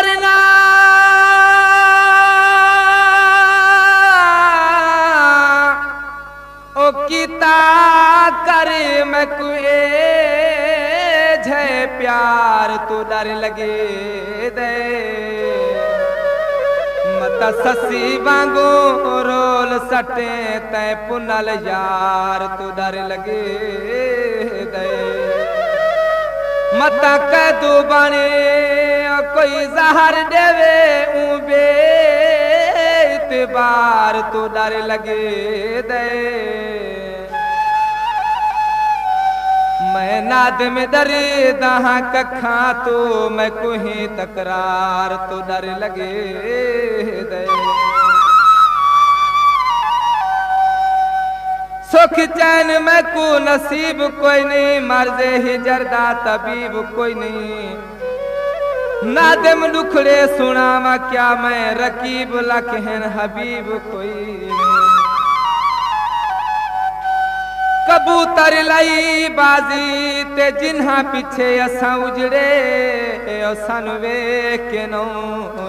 डरना ओ कीता करे मैं कुए झे प्यार तू डर लगे दे मत ससी वांगू रोल सटे तै पुनल यार तू डर लगे दे मत कदू बने कोई जहर देवे ऊबे इतबार तू डर लगे दे मैं नाद में डरे दहा कखा तो मैं कुही तकरार तो डर लगे दे सुख चैन में को नसीब कोई नहीं मर्जे ही जरदा तबीब कोई नहीं नादम दुखड़े सुनावा क्या मैं रकीब लखन हबीब कोई नहीं कबूतर लाई बाजी ते जिन्हा पीछे असा उजड़े असन वे के नो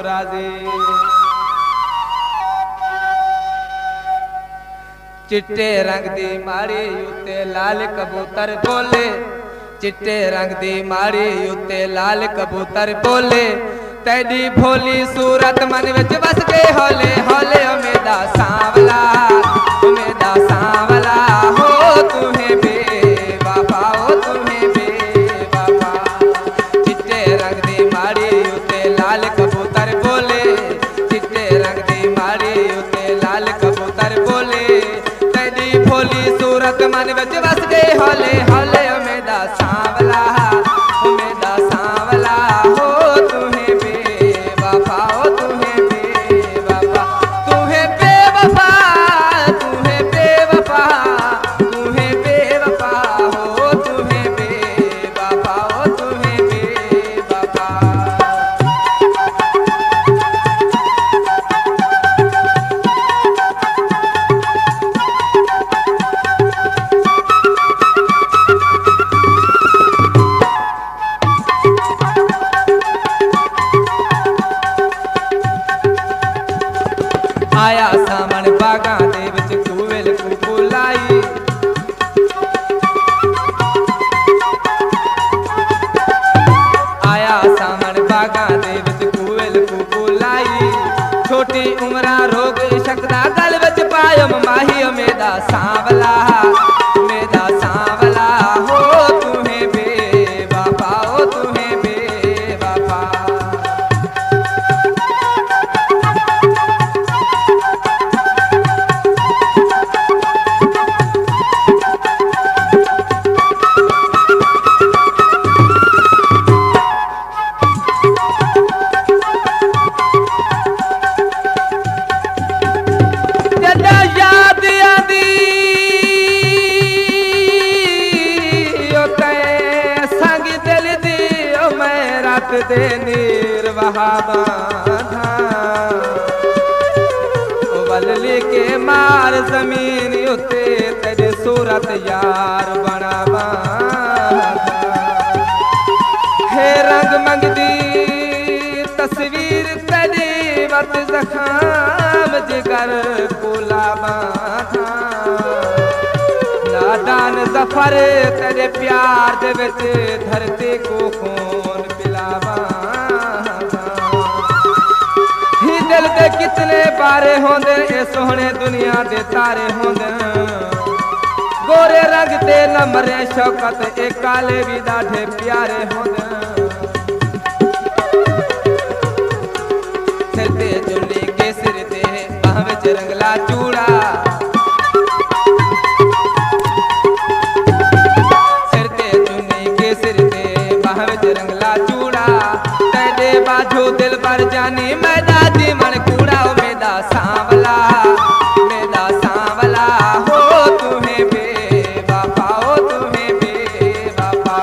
राजी चिट्टे रंग दी माड़ी उते लाल कबूतर बोले चिट्टे रंग दी माड़ी उते लाल कबूतर बोले तेरी भोली सूरत मन विच बस गए हौले हौले उमेदा सांवला हो तुम्हें बेवफा हो तुम्हें बेवफा चिट्टे रंग दी माड़ी उते लाल कबूतर बोले चिट्टे रंग दी माड़ी उते लाल कबूतर बोले तेरी भोली सूरत मन विच बस गए हौले हौले उमेदा सांवला हो तुम्हें बेवफा हो तुम्हें बेवफा तुम्हें बेवफा तुम्हें बेवफा तुम्हें बेवफा हो तुम्हें बेवफा हो तुम्हें बेवफा आया सामन बागा दे विच कूवेल कूकू लाई आया सामन बागा दे विच कूवेल कूकू लाई छोटी उमरा रोग शकदा गल विच पायम माही उमेदा सांवला हो तुम्हें बेवफा हो तुम्हें बेवफा दे नीर बहादा बल्ली के मार जमीन उते तेरे सूरत यार बनावा हे रंग मंगदी तस्वीर तेरी वत जखाम जिगर कोलावा नादान जफर तेरे प्यार दे विच धरती को खून पिलावा ही दिल दे कितने बारे होंदे ए सोहने दुनिया दे तारे होंदे गोरे रंग ते नमरे शौकत ए काले भी डाढे प्यारे होंदे सिर ते चुन्नी के सिर ते बाह विच रंगला चूड़ा रंगला चूड़ा तेरे बाजू दिल पर जानी मैं दादी मन कूड़ा मेरा सांवला हो तुम्हें बेवफा हो तुम्हें बेवफा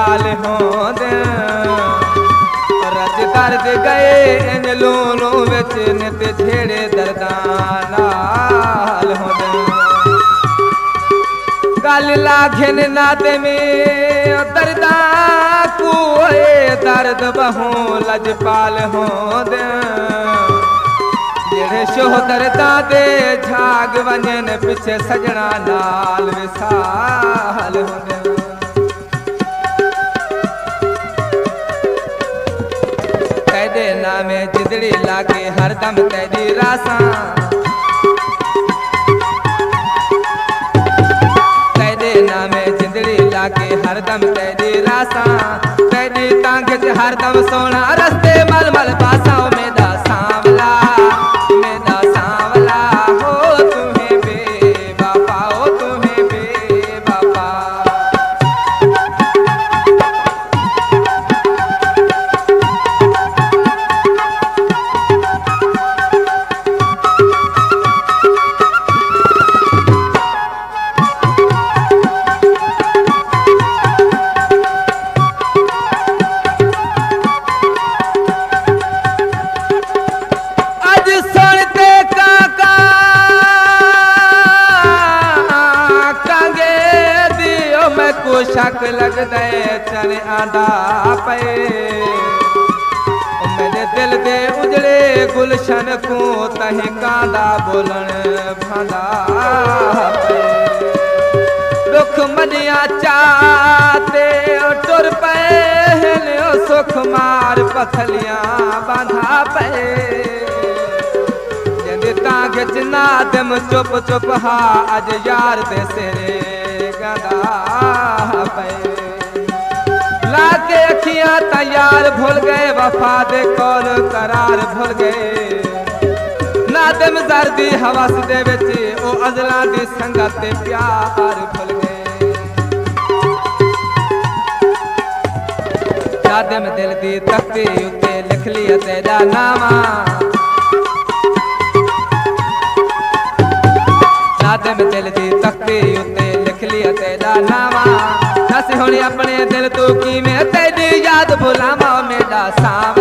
नाल होंदे रज दर्द गए इन लूनू विच नित झेड़े दर्दां नाल होंदे गल लाघिन नाते में दर्दां कोए दर्द बहू लजपाल होंदे जेड़े शोह दर्दां दे झाग वंजन पिछे सजना नाल विसाल होंदे तेरे नामे जिदड़ी लागे हरदम तेरी रासां तेरे नामे जिदड़ी लागे हरदम तेरी रासां तेरी टांग च हरदम सोना रस्ते मल मल पासा मेरा सांवला हो तुम्हें बेवफा हो तुम्हें बेवफा शक लग दे चल आंदा पे मेरे दिल दे उजड़े गुलशन को तही कांदा बोलन भांदा पे दुख मनिया चाहते टुर पे सुख मार पथलियां बांधा पे जिंदे तांग च नादम चुप चुप हा अज यार दे सिरे लाके अखियां तैयार भूल गए वफा दे कौल करार भूल गए नादम जर्दी हवस दे विच ओ अजला दी संगत ते प्यार भूल गए नादम दिल दी तख्ती उत्ते लिख लिया तेरा नामा नादम दिल दी तख्ती उत्ते लिख लिया तेरा नामा दस हुण अपने दिल तू की मैं तेरी याद भुलावा मेरा सांव